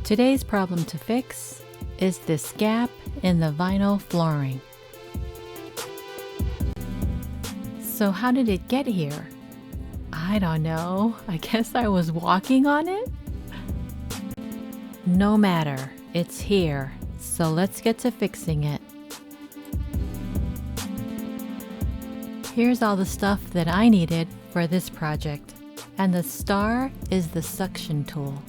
Today's problem to fix is this gap in the vinyl flooring. So how did it get here? I don't know. I guess I was walking on it? No matter, it's here. So let's get to fixing it. Here's all the stuff that I needed for this project. And the star is the suction tool.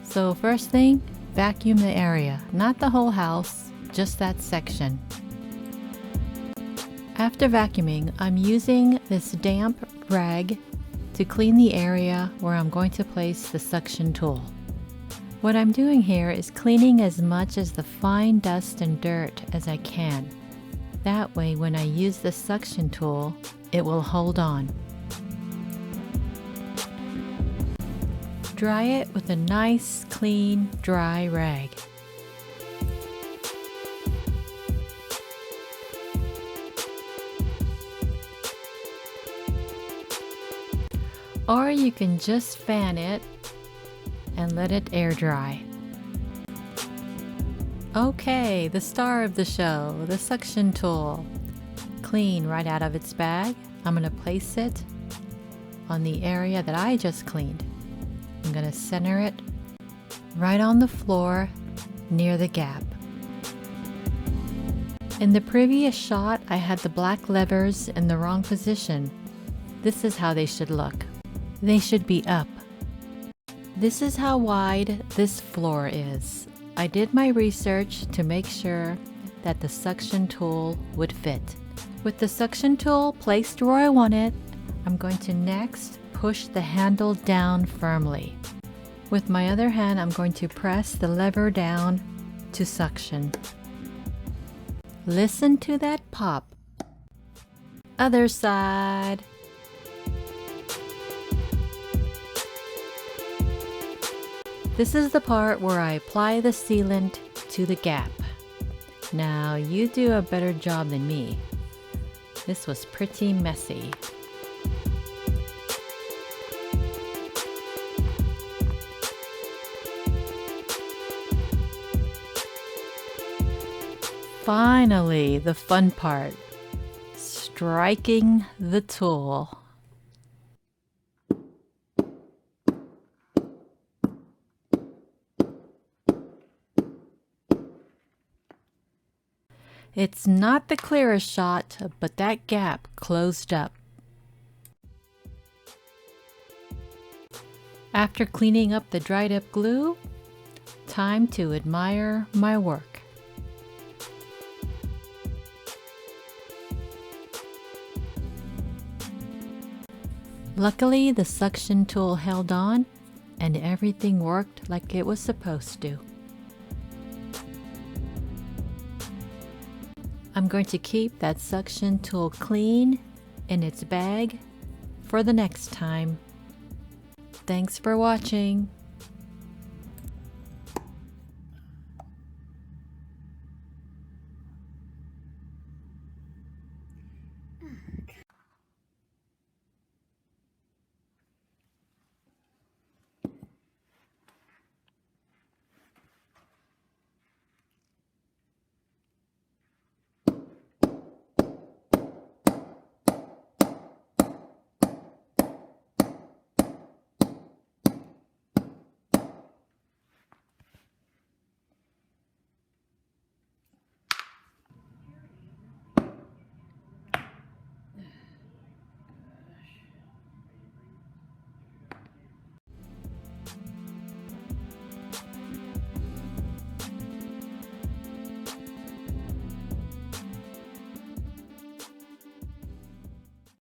So first thing, vacuum the area, not the whole house, just that section. After vacuuming, I'm using this damp rag to clean the area where I'm going to place the suction tool. What I'm doing here is cleaning as much as the fine dust and dirt as I can. That way, when I use the suction tool, it will hold on. Dry it with a nice, clean, dry rag. Or you can just fan it and let it air dry. Okay, the star of the show, the suction tool. Clean right out of its bag. I'm going to place it on the area that I just cleaned. I'm going to center it right on the floor near the gap. In the previous shot, I had the black levers in the wrong position. This is how they should look. They should be up. This is how wide this floor is. I did my research to make sure that the suction tool would fit. With the suction tool placed where I want it, I'm going to next push the handle down firmly. With my other hand, I'm going to press the lever down to suction. Listen to that pop. Other side. This is the part where I apply the sealant to the gap. Now, you do a better job than me. This was pretty messy. Finally, the fun part, striking the tool. It's not the clearest shot, but that gap closed up. After cleaning up the dried up glue, time to admire my work. Luckily, the suction tool held on and everything worked like it was supposed to. I'm going to keep that suction tool clean in its bag for the next time. Thanks for watching.